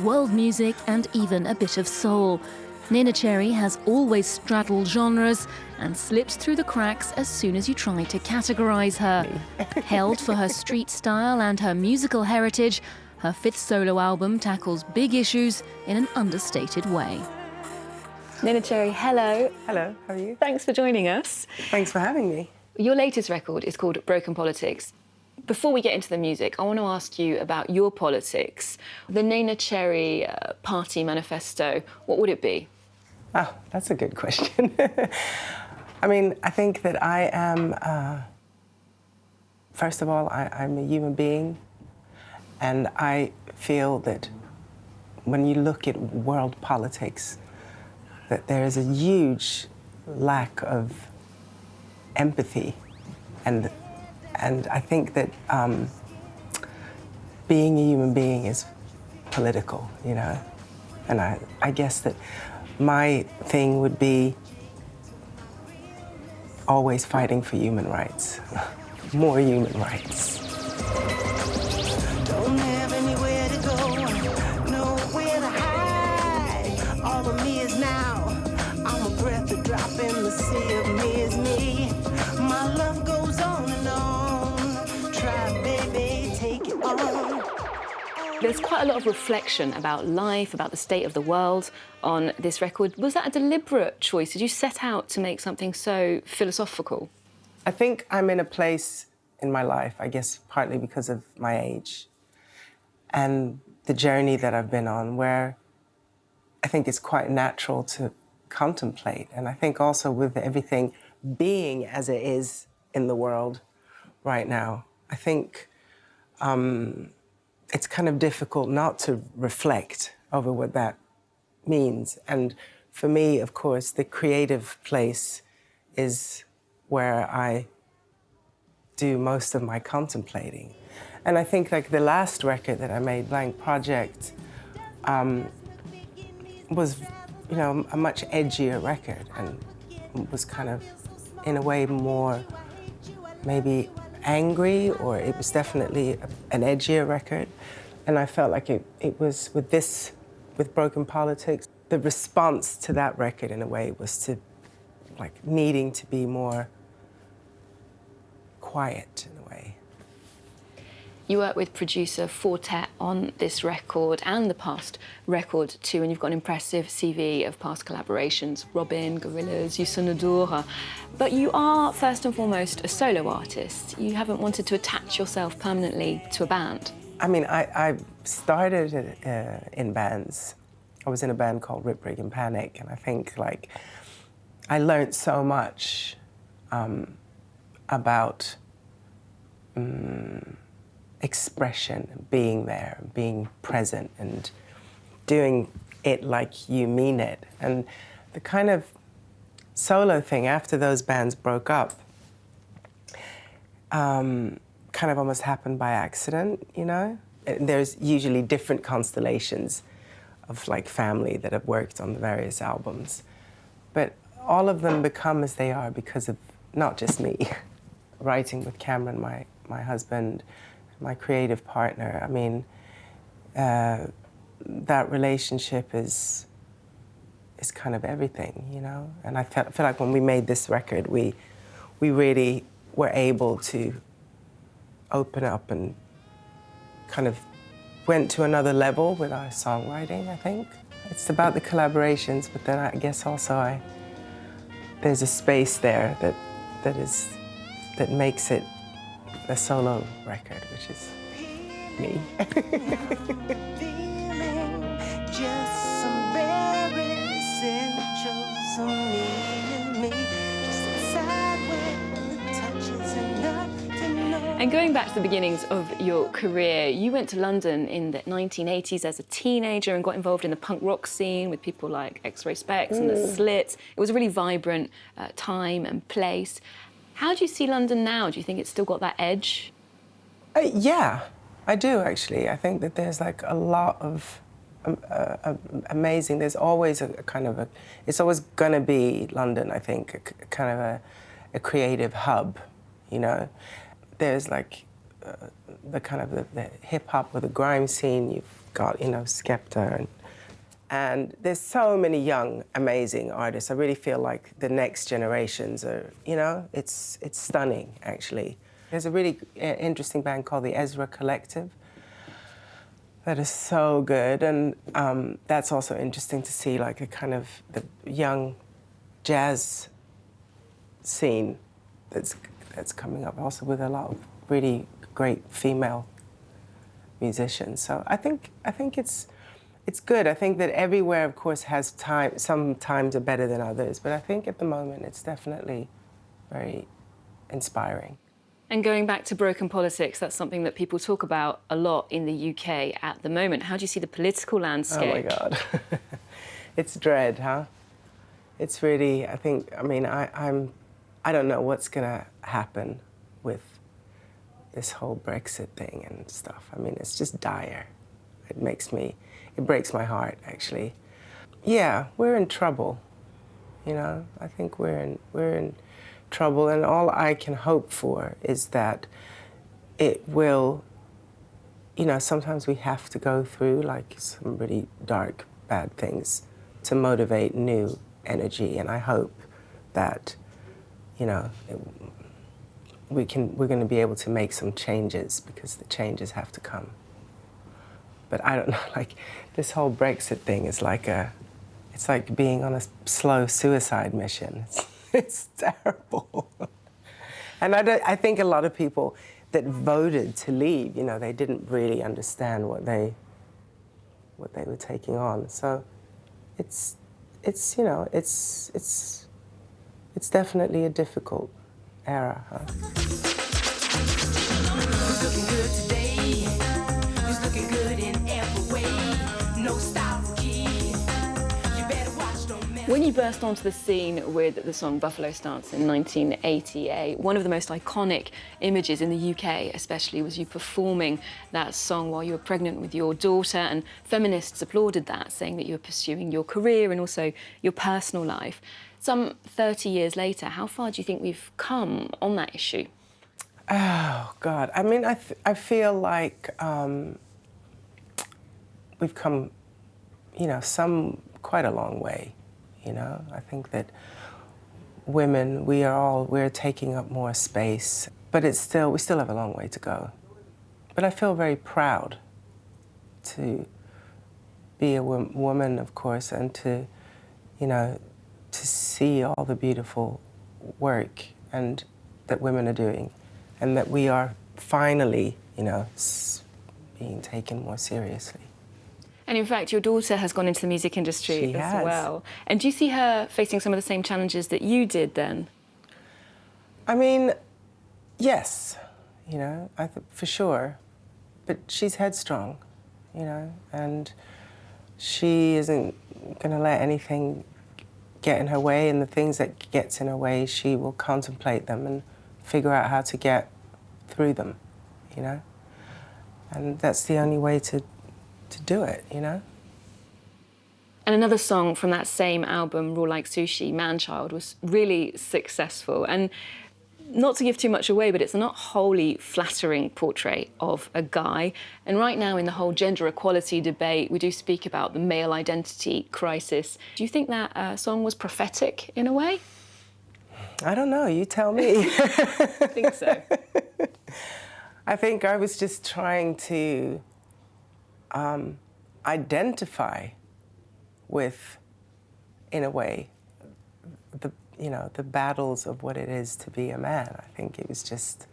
world music and even a bit of soul. Neneh Cherry has always straddled genres and slips through the cracks as soon as you try to categorize her. Hailed for her street style and her musical heritage, her fifth solo album tackles big issues in an understated way. Neneh Cherry, hello. Hello, how are you? Thanks for joining us. Thanks for having me. Your latest record is called Broken Politics. Before we get into the music, I want to ask you about your politics. The Neneh Cherry party manifesto, what would it be? Oh, that's a good question. I mean, I think that I am, first of all, I'm a human being, and I feel that when you look at world politics, that there is a huge lack of empathy, and I think that being a human being is political, you know, and I guess that my thing would be always fighting for human rights, more human rights. Don't have anywhere to go, nowhere to hide. All of me is now. I'm a breath, a drop in the sea of me is me. My love goes on and on. Try, baby, take it on. There's quite a lot of reflection about life, about the state of the world on this record. Was that a deliberate choice? Did you set out to make something so philosophical? I think I'm in a place in my life, I guess partly because of my age and the journey that I've been on, where I think it's quite natural to contemplate. And I think also with everything being as it is in the world right now, I think it's kind of difficult not to reflect over what that means. And for me, of course, the creative place is where I do most of my contemplating. And I think like the last record that I made, Blank Project, was, you know, a much edgier record and was kind of, in a way, more maybe angry, or it was definitely an edgier record. And I felt like it was with Broken Politics, the response to that record in a way was to like needing to be more quiet in a way. You work with producer Fortet on this record and the past record too, and you've got an impressive CV of past collaborations, Robin, Gorillaz, Youssou. But you are first and foremost a solo artist. You haven't wanted to attach yourself permanently to a band. I mean, I started in bands. I was in a band called Rip, Rig and Panic, and I think like I learned so much about expression, being there, being present, and doing it like you mean it. And the kind of solo thing after those bands broke up kind of almost happened by accident, you know? There's usually different constellations of like family that have worked on the various albums. But all of them become as they are because of not just me. Writing with Cameron, my husband, my creative partner, I mean, that relationship is kind of everything, you know? And I feel like when we made this record, we really were able to open up and kind of went to another level with our songwriting, I think. It's about the collaborations, but then I guess also there's a space there that makes it a solo record, which is me. Just some very essentials of me and me. Just inside where the touch is enough to know. And going back to the beginnings of your career, you went to London in the 1980s as a teenager and got involved in the punk rock scene with people like X-Ray Specs and the Slits. It was a really vibrant time and place. How do you see London now? Do you think it's still got that edge? Yeah, I do actually. I think that there's like a lot of amazing. There's always a kind of it's always gonna be London, I think, kind of a creative hub, you know? There's like the kind of the hip hop or the grime scene. You've got, you know, Skepta and there's so many young, amazing artists. I really feel like the next generations are, you know, it's stunning, actually. There's a really interesting band called the Ezra Collective that is so good, and that's also interesting to see, like, a kind of the young jazz scene that's coming up, also with a lot of really great female musicians. So I think it's good. I think that everywhere, of course, has time. Some times are better than others, but I think at the moment it's definitely very inspiring. And going back to broken politics, that's something that people talk about a lot in the UK at the moment. How do you see the political landscape? Oh my God, it's dread, huh? It's really. I don't know what's gonna happen with this whole Brexit thing and stuff. I mean, it's just dire. It breaks my heart, actually. Yeah, we're in trouble, you know? I think we're in trouble, and all I can hope for is that it will, you know, sometimes we have to go through, like, some really dark, bad things to motivate new energy, and I hope that, you know, we're going to be able to make some changes, because the changes have to come. But I don't know, like, this whole Brexit thing is like it's like being on a slow suicide mission. It's terrible. And I think a lot of people that voted to leave, you know, they didn't really understand what they were taking on. So it's you know, it's definitely a difficult era, huh? Who's looking good today? Who's looking good in every way? No style key. You better watch, don't mess. When you burst onto the scene with the song Buffalo Stance in 1988, one of the most iconic images in the UK especially was you performing that song while you were pregnant with your daughter, and feminists applauded that, saying that you were pursuing your career and also your personal life. Some 30 years later, how far do you think we've come on that issue? Oh, God. I mean, I feel like we've come, you know, quite a long way, you know? I think that women, we're taking up more space, but we still have a long way to go. But I feel very proud to be a woman, of course, and to, you know, to see all the beautiful work and that women are doing, and that we are finally, you know, being taken more seriously. And in fact, your daughter has gone into the music industry as well. And do you see her facing some of the same challenges that you did then? I mean, yes, you know, for sure. But she's headstrong, you know, and she isn't going to let anything get in her way, and the things that gets in her way, she will contemplate them and figure out how to get through them, you know? And that's the only way to do it, you know? And another song from that same album, Raw Like Sushi, Man-Child, was really successful. And not to give too much away, but it's a not wholly flattering portrait of a guy. And right now in the whole gender equality debate, we do speak about the male identity crisis. Do you think that song was prophetic in a way? I don't know, you tell me. I think so. I think I was just trying to identify with, in a way, the battles of what it is to be a man. I think it was just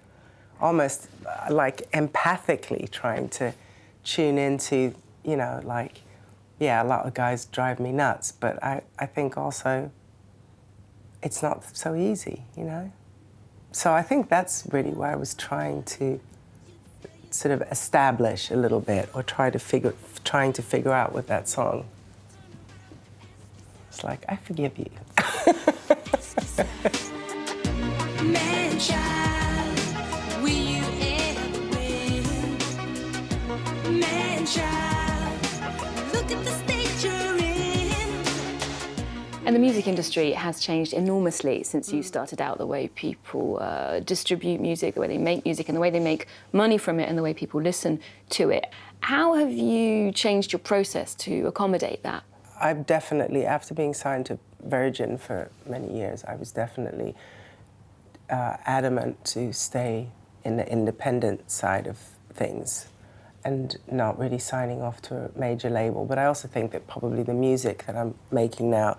almost like empathically trying to tune into, you know, like, yeah, a lot of guys drive me nuts, but I think also it's not so easy, you know? So I think that's really where I was trying to sort of establish a little bit, or trying to figure out with that song. It's like, I forgive you. Man, child, will you ever win? Man, child, look at the state you're in. And the music industry has changed enormously since you started out, the way people distribute music, the way they make music, and the way they make money from it, and the way people listen to it. How have you changed your process to accommodate that? I've definitely, after being signed to Virgin for many years, I was definitely adamant to stay in the independent side of things and not really signing off to a major label. But I also think that probably the music that I'm making now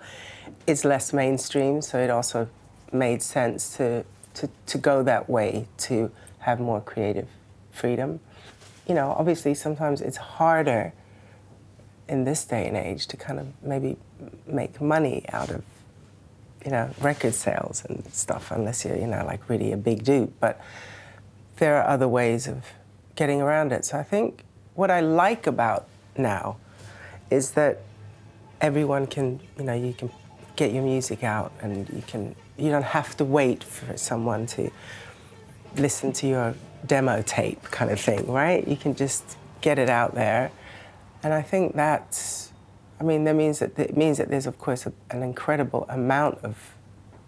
is less mainstream, so it also made sense to go that way, to have more creative freedom. You know, obviously sometimes it's harder in this day and age to kind of maybe make money out of, you know, record sales and stuff, unless you're, you know, like really a big dude. But there are other ways of getting around it. So I think what I like about now is that everyone can, you know, you can get your music out, and you don't have to wait for someone to listen to your demo tape kind of thing, right? You can just get it out there. And I think that's, I mean, it means that there's, of course, an incredible amount of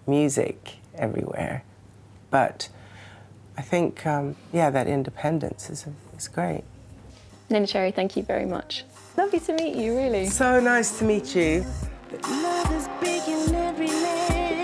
music everywhere. But I think, yeah, that independence is great. Neneh Cherry, thank you very much. Lovely to meet you, really. So nice to meet you. Love is big in every land.